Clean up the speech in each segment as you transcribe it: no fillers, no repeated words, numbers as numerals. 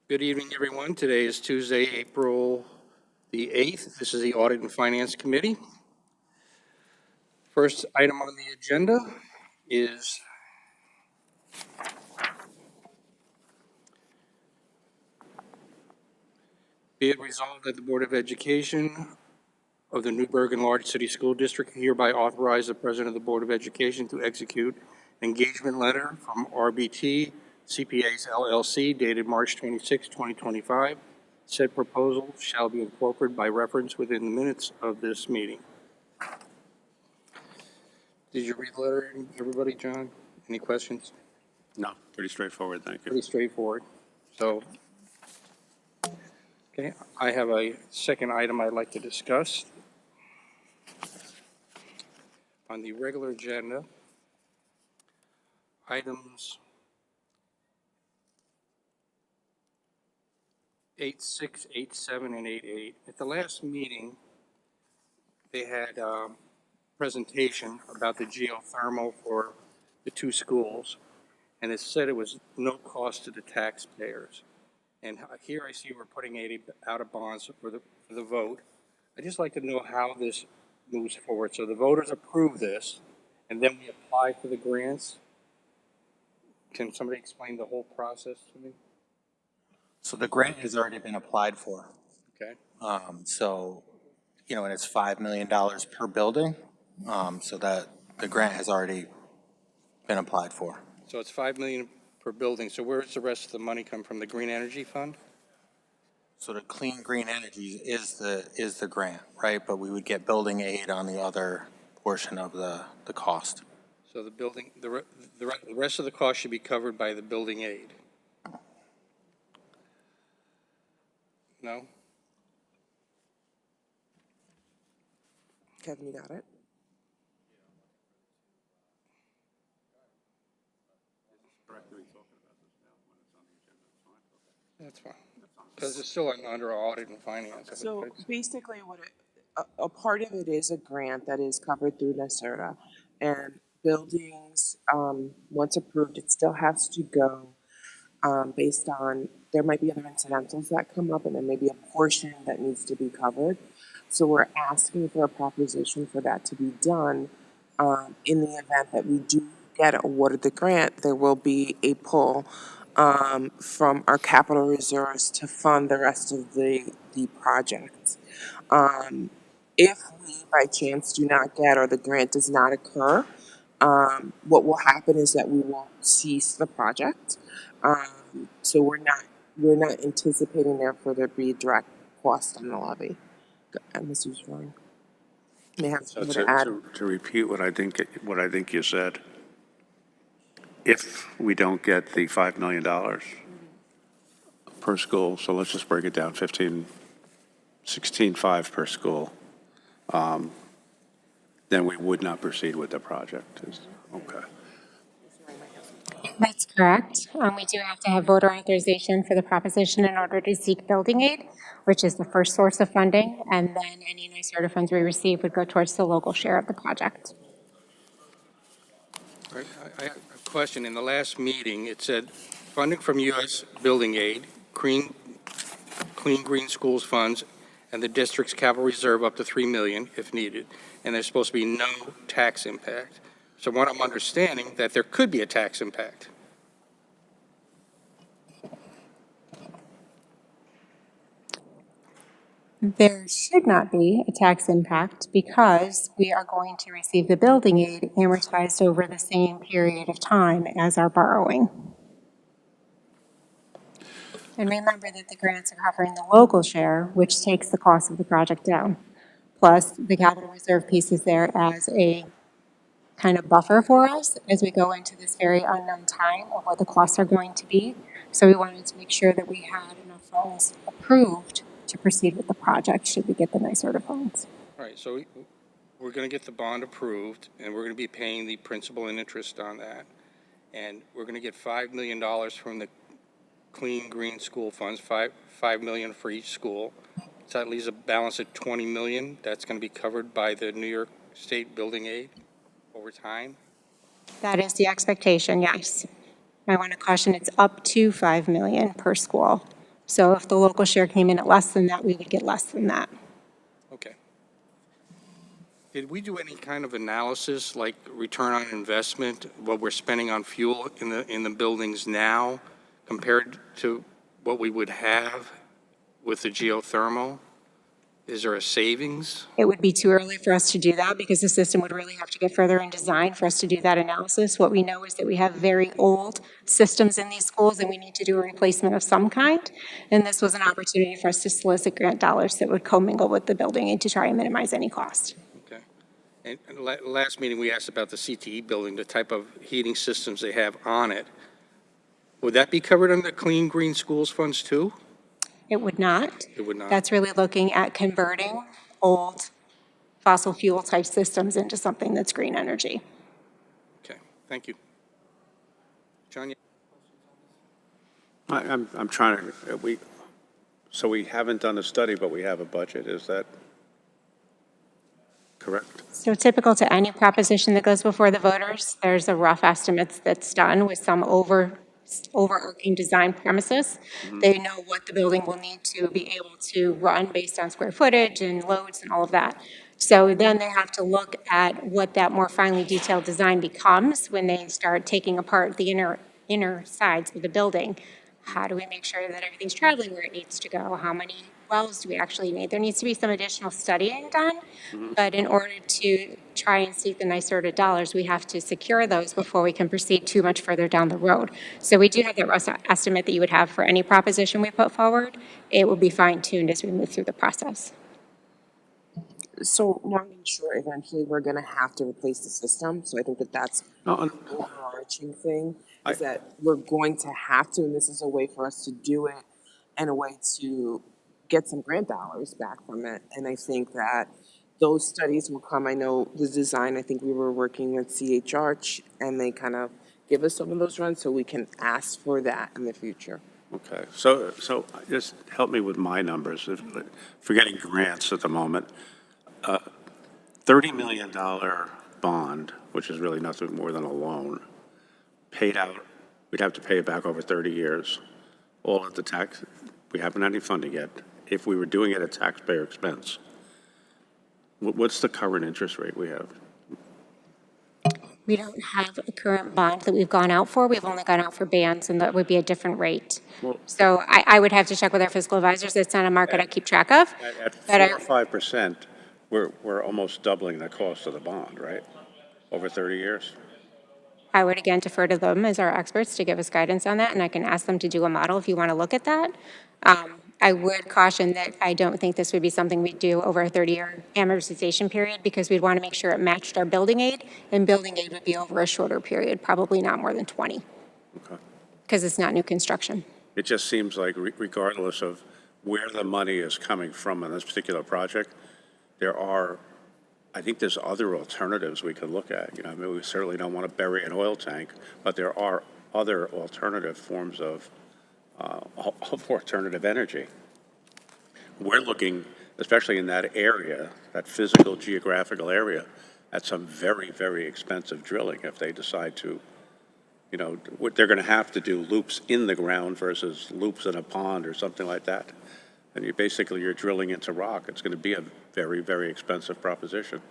Good evening, everyone. Today is Tuesday, April the 8th. This is the Audit and Finance Committee. First item on the agenda is be it resolved that the Board of Education of the New Bergen Large City School District hereby authorize the President of the Board of Education to execute an engagement letter from RBT CPAs LLC dated March 26, 2025. Said proposal shall be incorporated by reference within the minutes of this meeting. Did you read the letter, everybody, John? Any questions? No, pretty straightforward, thank you. Pretty straightforward. So, okay, I have a second item I'd like to discuss. On the regular agenda, items 8.6, 8.7, and 8.8. At the last meeting, they had a presentation about the geothermal for the two schools, and it said it was no cost to the taxpayers. And here I see we're putting 80 out of bonds for the vote. I'd just like to know how this moves forward. So the voters approve this, and then we apply for the grants. Can somebody explain the whole process to me? So the grant has already been applied for. Okay. So, and it's $5 million per building. So that the grant has already been applied for. So it's $5 million per building. So where's the rest of the money come from? The Green Energy Fund? So the Clean Green Energy is the grant, right? But we would get building aid on the other portion of the cost. So the building, the rest of the cost should be covered by the building aid? No? Kevin, you got it? That's fine. Because it's still under audit and finance. So basically a part of it is a grant that is covered through NECSD, and buildings, once approved, it still has to go based on, there might be other incidentals that come up, and there may be a portion that needs to be covered. So we're asking for a proposition for that to be done. In the event that we do get awarded the grant, there will be a pull from our capital reserves to fund the rest of the project. If we by chance do not get, or the grant does not occur, what will happen is that we will cease the project. So we're not anticipating therefore there be direct cost on the levy. Mr. Strong may have So something to add. to repeat what I think you said, if we don't get the $5 million per school, so let's just break it down, 16.5 per school, then we would not proceed with the project. Okay. That's correct. We do have to have voter authorization for the proposition in order to seek building aid, which is the first source of funding, and then any NYSERDA funds we receive would go towards the local share of the project. Right. I have a question. In the last meeting, it said funding from U.S. building aid, clean green schools funds, and the district's capital reserve up to $3 million if needed. And there's supposed to be no tax impact. So what I'm understanding, that there could be a tax impact. There should not be a tax impact because we are going to receive the building aid amortized over the same period of time as our borrowing. And remember that the grants are covering the local share, which takes the cost of the project down. Plus, the capital reserve piece is there as a kind of buffer for us as we go into this very unknown time of what the costs are going to be. So we wanted to make sure that we had enough funds approved to proceed with the project should we get the NYSERDA funds. All right, so we're going to get the bond approved, and we're going to be paying the principal and interest on that. And we're going to get $5 million from the Clean Green School Funds, $5 million for each school. So that leaves a balance of $20 million. That's going to be covered by the New York State Building Aid over time. That is the expectation, yes. I want to caution it's up to $5 million per school. So if the local share came in at less than that, we would get less than that. Okay. Did we do any kind of analysis, like return on investment, what we're spending on fuel in the buildings now compared to what we would have with the geothermal? Is there a savings? It would be too early for us to do that because the system would really have to get further in design for us to do that analysis. What we know is that we have very old systems in these schools and we need to do a replacement of some kind. And this was an opportunity for us to solicit grant dollars that would commingle with the building and to try and minimize any cost. Okay. And last meeting, we asked about the CTE building, the type of heating systems they have on it. Would that be covered under the Clean Green Schools funds too? It would not. It would not. That's really looking at converting old fossil fuel type systems into something that's green energy. Okay, thank you. John? I'm trying to, so we haven't done a study, but we have a budget. Is that correct? So typical to any proposition that goes before the voters, there's a rough estimate that's done with some overarching design premises. They know what the building will need to be able to run based on square footage and loads and all of that. So then they have to look at what that more finely detailed design becomes when they start taking apart the inner sides of the building. How do we make sure that everything's traveling where it needs to go? How many wells do we actually need? There needs to be some additional studying done, but in order to try and seek the NYSERDA dollars, we have to secure those before we can proceed too much further down the road. So we do have that rough estimate that you would have for any proposition we put forward. It will be fine-tuned as we move through the process. So now I'm sure eventually we're gonna have to replace the system, so I think that that's No, the overarching thing, is that we're going to have to, and this is a way for us to do it and a way to get some grant dollars back from it. And I think that those studies will come. I know the design, I think we were working with CHR and they kind of give us some of those runs so we can ask for that in the future. Okay, so just help me with my numbers. Forgetting grants at the moment, $30 million bond, which is really nothing more than a loan, paid out, we'd have to pay it back over 30 years, all at the tax. We haven't had any funding yet. If we were doing it at taxpayer expense, what's the current interest rate we have? We don't have a current bond that we've gone out for. We've only gone out for bands, and that would be a different rate. Well, So I would have to check with our fiscal advisors. It's not a market I keep track of. At But 4 or 5%, we're almost doubling the cost of the bond, right? Over 30 years? I would again defer to them as our experts to give us guidance on that, and I can ask them to do a model if you want to look at that. I would caution that I don't think this would be something we'd do over a 30-year amortization period because we'd want to make sure it matched our building aid, and building aid would be over a shorter period, probably not more than 20, Okay. because it's not new construction. It just seems like regardless of where the money is coming from on this particular project, I think there's other alternatives we could look at. I mean, we certainly don't want to bury an oil tank, but there are other alternative forms of alternative energy. We're looking, especially in that area, that physical geographical area, at some very, very expensive drilling if they decide to, they're going to have to do loops in the ground versus loops in a pond or something like that. And you're drilling into rock. It's going to be a very, very expensive proposition.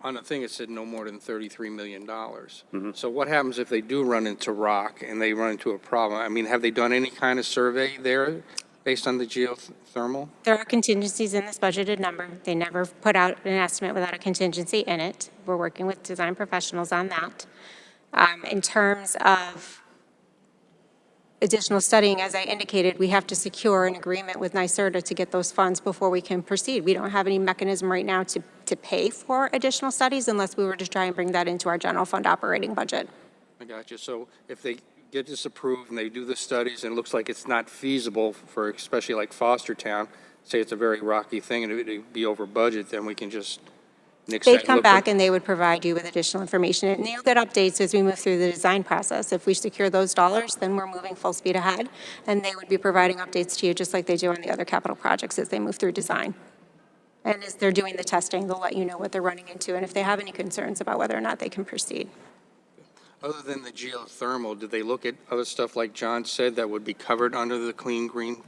On the thing, it said no more than $33 million. So what happens if they do run into rock and they run into a problem? I mean, have they done any kind of survey there based on the geothermal? There are contingencies in this budgeted number. They never put out an estimate without a contingency in it. We're working with design professionals on that. In terms of additional studying, as I indicated, we have to secure an agreement with NYSERDA to get those funds before we can proceed. We don't have any mechanism right now to pay for additional studies unless we were to try and bring that into our general fund operating budget. I got you. So if they get this approved and they do the studies and it looks like it's not feasible for, especially like Fostertown, say it's a very rocky thing and it'd be over budget, then we can just nix that. They'd come back and they would provide you with additional information. And you'll get updates as we move through the design process. If we secure those dollars, then we're moving full speed ahead. And they would be providing updates to you just like they do on the other capital projects as they move through design. And as they're doing the testing, they'll let you know what they're running into and if they have any concerns about whether or not they can proceed. Other than the geothermal, did they look at other stuff like John said that would be covered under the Clean Green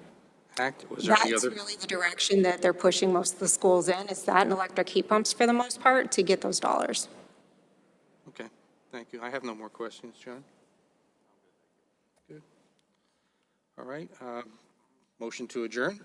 Act? Was there any That's other? really the direction that they're pushing most of the schools in, is that and electric heat pumps for the most part to get those dollars. Okay, thank you. I have no more questions, John. Good. All right, motion to adjourn?